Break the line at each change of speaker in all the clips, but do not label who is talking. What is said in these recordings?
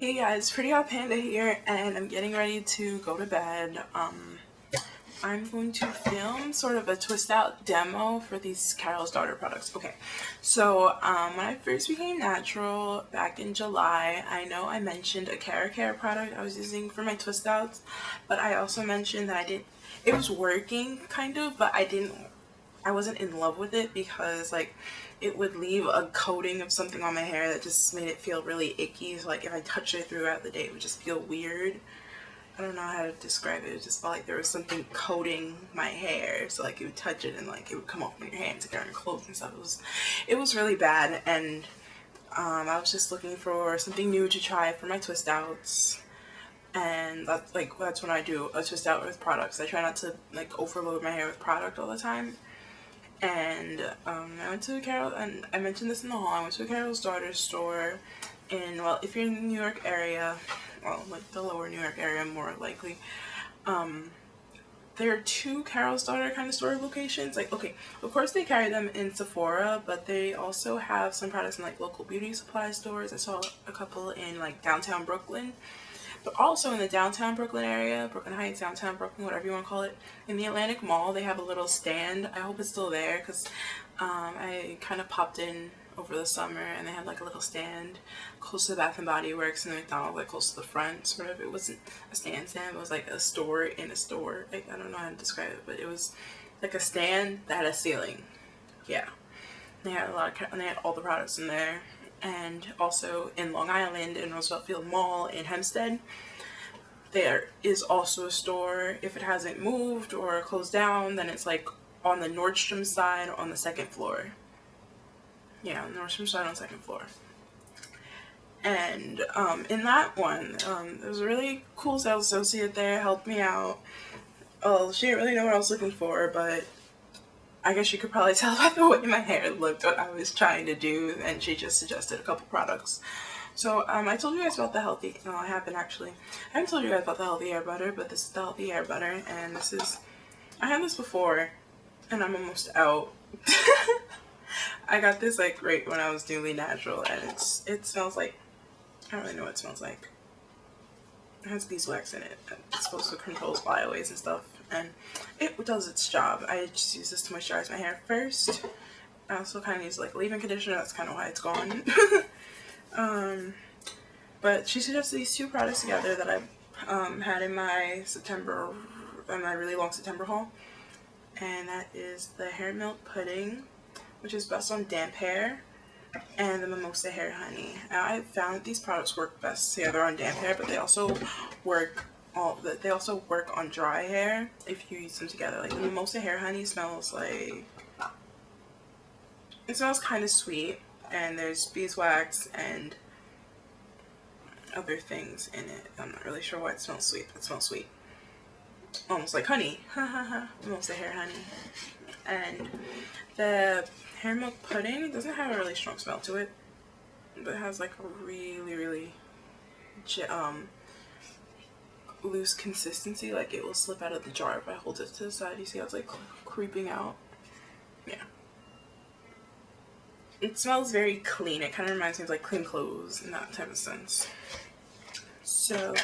Hey guys, Pretty Hot Panda here, and I'm getting ready to go to bed. I'm going to film sort of a twist out demo for these Carol's Daughter products. Okay, so when I first became natural back in July, I know I mentioned a Care product I was using for my twist outs, but I also mentioned that it was working kind of, but I wasn't in love with it because like it would leave a coating of something on my hair that just made it feel really icky. So like if I touched it throughout the day, it would just feel weird. I don't know how to describe it. It just felt like there was something coating my hair. So like you would touch it and like it would come off from your hands, like on your clothes and stuff. It was really bad, and I was just looking for something new to try for my twist outs. And that's when I do a twist out with products. I try not to like overload my hair with product all the time. And I went to Carol, and I mentioned this in the hall. I went to a Carol's Daughter store, and well, if you're in the New York area, well, like the lower New York area, more likely, there are two Carol's Daughter kind of store locations. Like, okay, of course they carry them in Sephora, but they also have some products in like local beauty supply stores. I saw a couple in like downtown Brooklyn. But also in the downtown Brooklyn area, Brooklyn Heights, downtown Brooklyn, whatever you want to call it, in the Atlantic Mall, they have a little stand. I hope it's still there because I kind of popped in over the summer and they had like a little stand close to the Bath and Body Works and the McDonald's, like close to the front, sort of. It wasn't a stand, it was like a store in a store. Like, I don't know how to describe it, but it was like a stand that had a ceiling. Yeah. They had and they had all the products in there. And also in Long Island, in Roosevelt Field Mall in Hempstead, there is also a store. If it hasn't moved or closed down, then it's like on the Nordstrom side on the second floor. Yeah, Nordstrom side on the second floor. And in that one, there was a really cool sales associate there, helped me out. Oh, she didn't really know what I was looking for, but I guess you could probably tell by the way my hair looked what I was trying to do, and she just suggested a couple products. So I told you guys about the healthy. No, I haven't actually. I haven't told you guys about the healthy hair butter, but this is the healthy hair butter, and this is. I had this before, and I'm almost out. I got this like right when I was newly natural, and it smells like. I don't really know what it smells like. It has beeswax in it. It's supposed to control flyaways and stuff, and it does its job. I just use this to moisturize my hair first. I also kind of use like leave-in conditioner. That's kind of why it's gone. But she suggested these two products together that I had in my really long September haul, and that is the hair milk pudding, which is best on damp hair, and the Mimosa hair honey. Now I found these products work best together on damp hair, but they also work on dry hair if you use them together. Like the Mimosa hair honey smells kind of sweet, and there's beeswax and other things in it. I'm not really sure why it smells sweet. It smells sweet. Almost like honey. Almost the hair honey. And the hair milk pudding doesn't have a really strong smell to it, but it has like a really, really loose consistency. Like it will slip out of the jar if I hold it to the side. You see how it's like creeping out? Yeah. It smells very clean. It kind of reminds me of like clean clothes in that type of sense. So,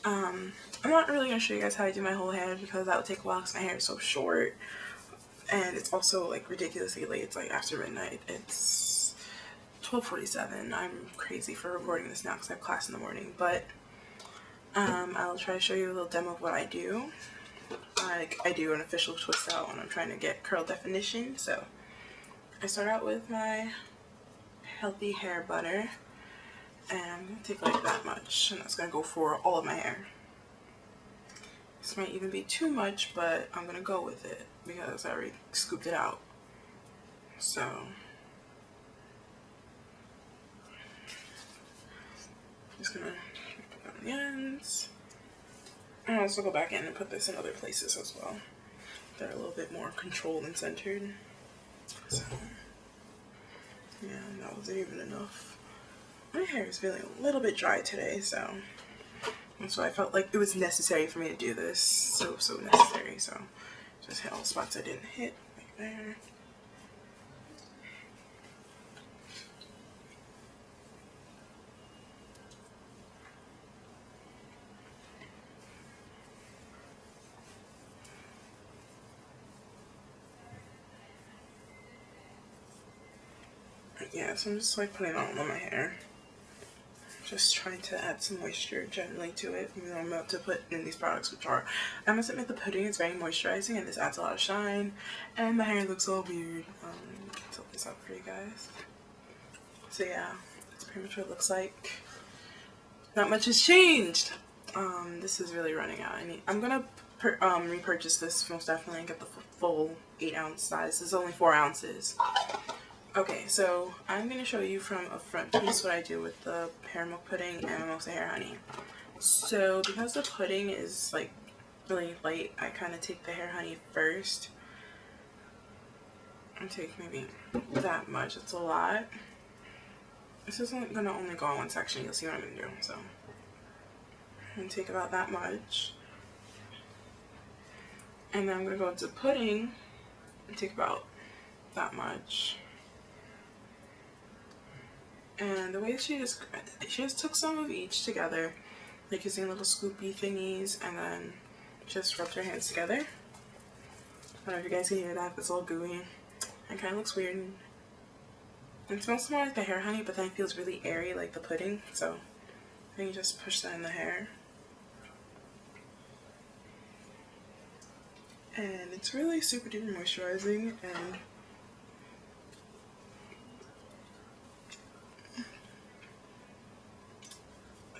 I'm not really going to show you guys how I do my whole hair because that would take a while because my hair is so short. And it's also like ridiculously late. It's like after midnight. It's 12:47. I'm crazy for recording this now because I have class in the morning. But I'll try to show you a little demo of what I do. I do an official twist out when I'm trying to get curl definition. So I start out with my healthy hair butter, and I'm going to take like that much, and that's going to go for all of my hair. This might even be too much, but I'm going to go with it because I already scooped it out. So just going to put that on the ends. And I'll also go back in and put this in other places as well. They're a little bit more controlled and centered. So yeah, that wasn't even enough. My hair is feeling a little bit dry today, so that's why I felt like it was necessary for me to do this. So necessary. So just hit all the spots I didn't hit, like there. Yeah, so I'm just like putting it all on my hair. Just trying to add some moisture gently to it, even though I'm about to put in these products, which are, I must admit, the pudding is very moisturizing and this adds a lot of shine, and my hair looks all weird. Tilt this up for you guys. So yeah, that's pretty much what it looks like. Not much has changed. This is really running out. I'm gonna repurchase this most definitely and get the full 8-ounce size. This is only 4 ounces. Okay, so I'm going to show you from a front piece what I do with the pear milk pudding and Mimosa hair honey. So because the pudding is like really light, I kind of take the hair honey first. I take maybe that much. It's a lot. This isn't going to only go on one section. You'll see what I'm going to do. So I'm going to take about that much. And then I'm going to go into pudding and take about that much. And the way she just took some of each together, like using little scoopy thingies, and then just rubbed her hands together. I don't know if you guys can hear that, but it's all gooey. It kind of looks weird. It smells more like the hair honey, but then it feels really airy like the pudding. So then you just push that in the hair. And it's really super duper moisturizing, and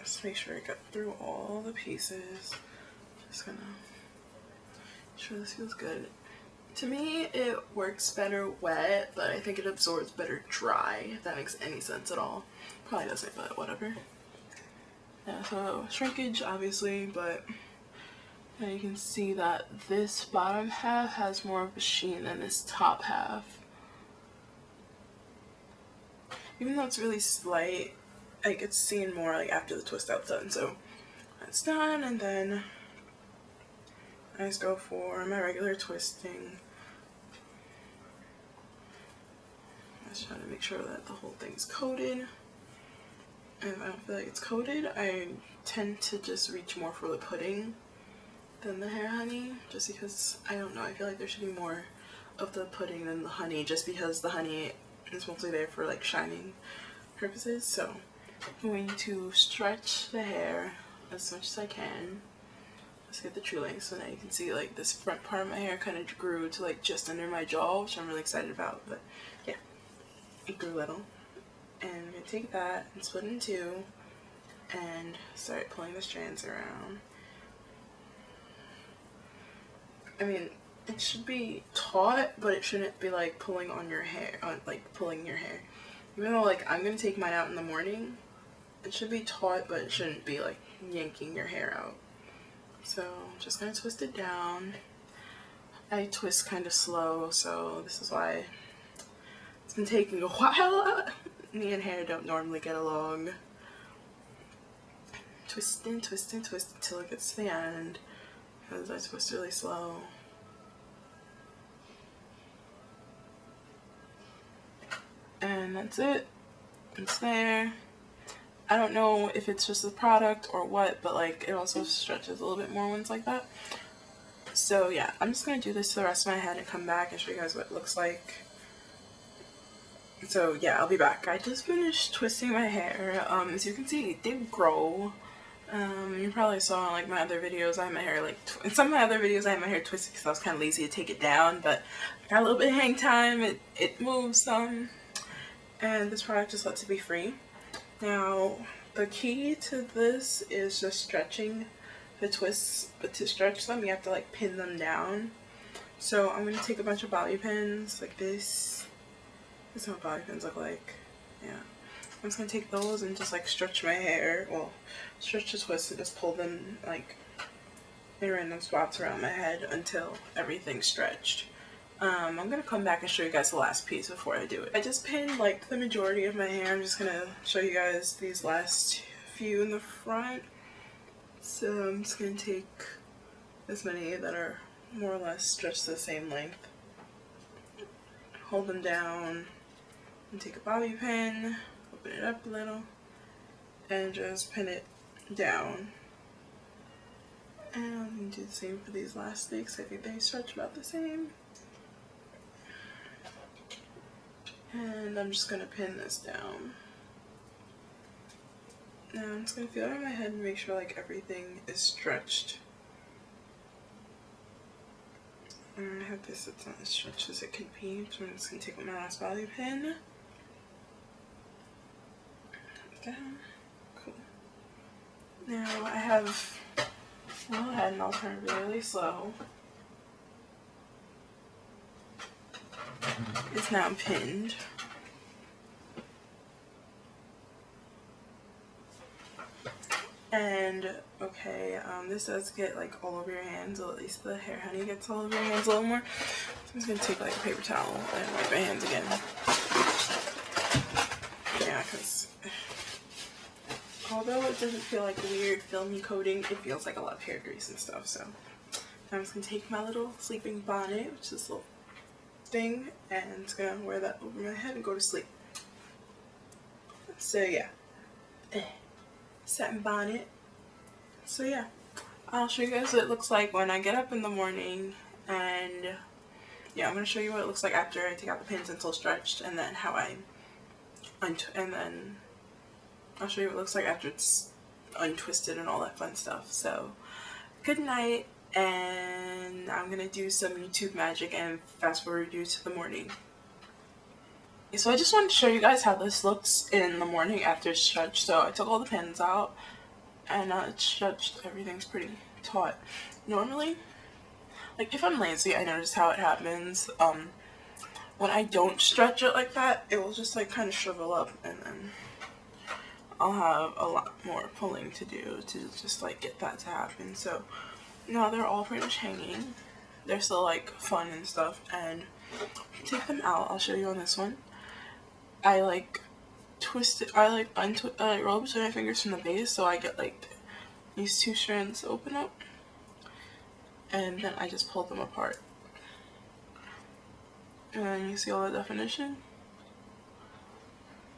just make sure I got through all the pieces. Just gonna make sure this feels good. To me, it works better wet, but I think it absorbs better dry, if that makes any sense at all. Probably doesn't, but whatever. Yeah, so shrinkage, obviously, but now you can see that this bottom half has more of a sheen than this top half. Even though it's really slight, like it's seen more like after the twist out's done. So that's done, and then I just go for my regular twisting. I just try to make sure that the whole thing's coated. And if I don't feel like it's coated, I tend to just reach more for the pudding than the hair honey, just because, I don't know, I feel like there should be more of the pudding than the honey, just because the honey is mostly there for like shining purposes. So I'm going to stretch the hair as much as I can. Let's get the true length, so now you can see like this front part of my hair kind of grew to like just under my jaw, which I'm really excited about. But yeah, it grew a little. And I'm going to take that and split it in two and start pulling the strands around. I mean, it should be taut, but it shouldn't be like pulling on your hair, like pulling your hair. Even though like I'm going to take mine out in the morning, it should be taut, but it shouldn't be like yanking your hair out. So I'm just going to twist it down. I twist kind of slow, so this is why it's been taking a while. Me and hair don't normally get along. Twist and twist and twist until it gets to the end, because I twist really slow. And that's it. It's there. I don't know if it's just the product or what, but like it also stretches a little bit more when it's like that. So yeah, I'm just going to do this to the rest of my head and come back and show you guys what it looks like. So yeah, I'll be back. I just finished twisting my hair. As you can see, it did grow. You probably saw in like my other videos, I had my hair like, in some of my other videos I had my hair twisted because I was kind of lazy to take it down, but I got a little bit of hang time, it moves some, and this product just lets it be free. Now, the key to this is just stretching the twists, but to stretch them, you have to like pin them down. So I'm going to take a bunch of bobby pins like this. This is what bobby pins look like. Yeah. I'm just going to take those and just like stretch my hair, well, stretch the twists and just pull them like in random spots around my head until everything's stretched. I'm going to come back and show you guys the last piece before I do it. I just pinned like the majority of my hair. I'm just going to show you guys these last few in the front. So I'm just going to take as many that are more or less stretched to the same length. Hold them down and take a bobby pin, open it up a little, and just pin it down. And I'm going to do the same for these last sticks. I think they stretch about the same. And I'm just going to pin this down. Now I'm just going to feel it in my head and make sure like everything is stretched. And I have this, it's not as stretched as it could be, so I'm just going to take my last bobby pin. Down. Cool. Now I have, go ahead and I'll turn really slow. It's now pinned. And okay, this does get like all over your hands, or at least the hair honey gets all over your hands a little more. So I'm just gonna take like a paper towel and wipe my hands again. Yeah, because although it doesn't feel like a weird filmy coating, it feels like a lot of hair grease and stuff. So I'm just gonna take my little sleeping bonnet, which is this little thing, and I'm just gonna wear that over my head and go to sleep. So yeah. Satin bonnet. So yeah, I'll show you guys what it looks like when I get up in the morning, and yeah, I'm gonna show you what it looks like after I take out the pins until stretched, and then how and then I'll show you what it looks like after it's untwisted and all that fun stuff. So good night, and I'm gonna do some YouTube magic and fast forward you to the morning. So I just wanted to show you guys how this looks in the morning after it's stretched. So I took all the pins out and it's stretched. Everything's pretty taut. Normally, like if I'm lazy, I notice how it happens. When I don't stretch it like that, it will just like kind of shrivel up, and then I'll have a lot more pulling to do to just like get that to happen. So now they're all pretty much hanging. They're still like fun and stuff, and take them out. I'll show you on this one. I like twist it, I like roll between my fingers from the base, so I get like these two strands open up, and then I just pull them apart. And then you see all the definition?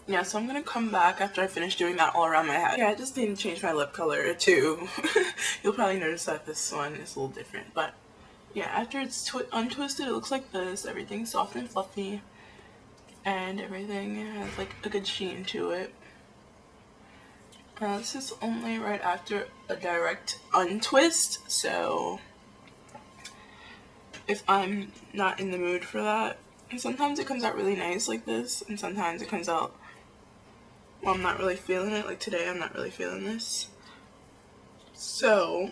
Yeah, so I'm gonna come back after I finish doing that all around my head. Yeah, I just need to change my lip color too. You'll probably notice that this one is a little different, but yeah, after it's untwisted, it looks like this. Everything's soft and fluffy, and everything has like a good sheen to it. This is only right after a direct untwist, so if I'm not in the mood for that, and sometimes it comes out really nice like this, and sometimes it comes out, well, I'm not really feeling it. Like today, I'm not really feeling this. So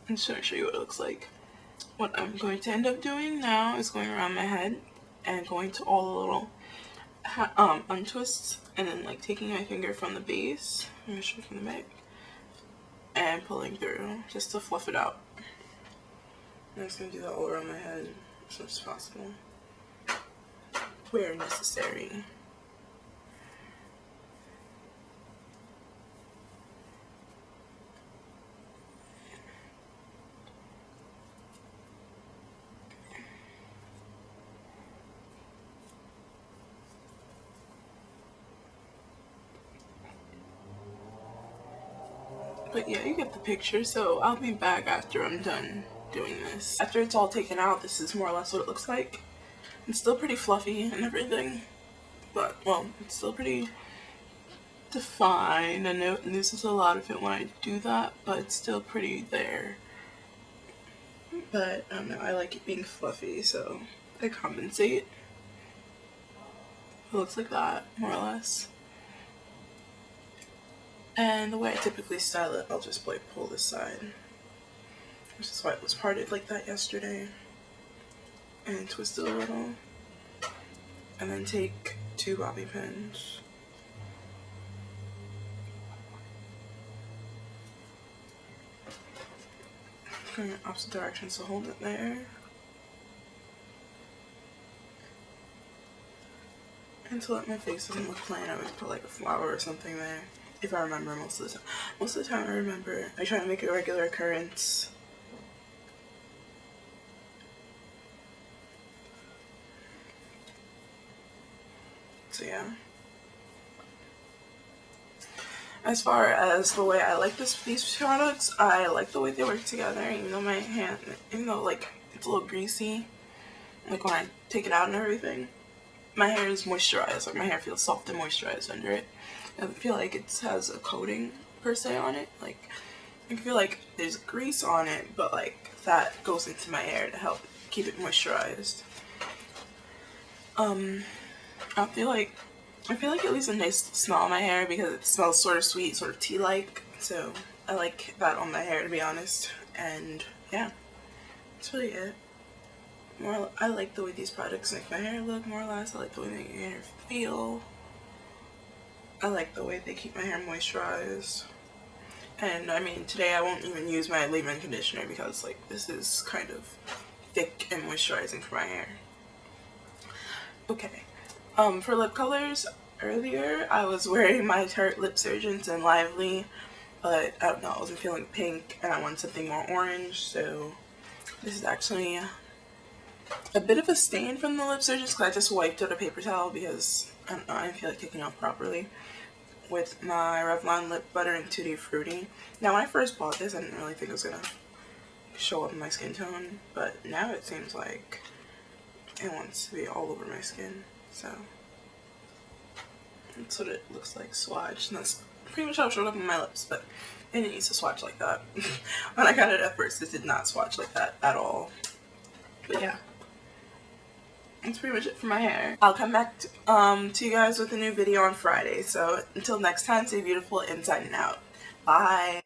I'm just going to show you what it looks like. What I'm going to end up doing now is going around my head and going to all the little untwists, and then like taking my finger from the base, I'm going to show you from the back, and pulling through just to fluff it out. I'm just going to do that all around my head as much as possible, where necessary. But yeah, you get the picture, so I'll be back after I'm done doing this. After it's all taken out, this is more or less what it looks like. It's still pretty fluffy and everything, but, well, it's still pretty defined. I know it loses a lot of it when I do that, but it's still pretty there. But, I don't know, I like it being fluffy, so I compensate. It looks like that, more or less. And the way I typically style it, I'll just like pull this side, which is why it was parted like that yesterday, and twist it a little, and then take 2 bobby pins, going in opposite directions, so hold it there, and to let my face doesn't look plain, I would put like a flower or something there. If I remember most of the time. Most of the time I remember. I try to make it a regular occurrence. So yeah. As far as the way I like these products, I like the way they work together, even though like it's a little greasy. Like when I take it out and everything, my hair is moisturized. Like, my hair feels soft and moisturized under it. I don't feel like it has a coating per se on it. Like, I feel like there's grease on it, but like that goes into my hair to help keep it moisturized. I feel like it leaves a nice smell on my hair because it smells sort of sweet, sort of tea-like. So I like that on my hair, to be honest. And yeah, that's really it. I like the way these products make my hair look, more or less. I like the way they make my hair feel. I like the way they keep my hair moisturized. And I mean, today I won't even use my leave-in conditioner because like this is kind of thick and moisturizing for my hair. Okay. For lip colors, earlier I was wearing my Tarte Lip Surgeons and Lively, but I don't know, I wasn't feeling pink and I wanted something more orange, so this is actually a bit of a stain from the Lip Surgeons because I just wiped out a paper towel because I don't know, I didn't feel like taking it off properly, with my Revlon Lip Butter and Tutti Frutti. Now when I first bought this I didn't really think it was gonna show up in my skin tone, but now it seems like it wants to be all over my skin, so that's what it looks like swatched, and that's pretty much how it showed up on my lips, but it didn't use to swatch like that. When I got it at first, it did not swatch like that at all. But yeah, that's pretty much it for my hair. I'll come back to you guys with a new video on Friday, so until next time, stay beautiful inside and out. Bye!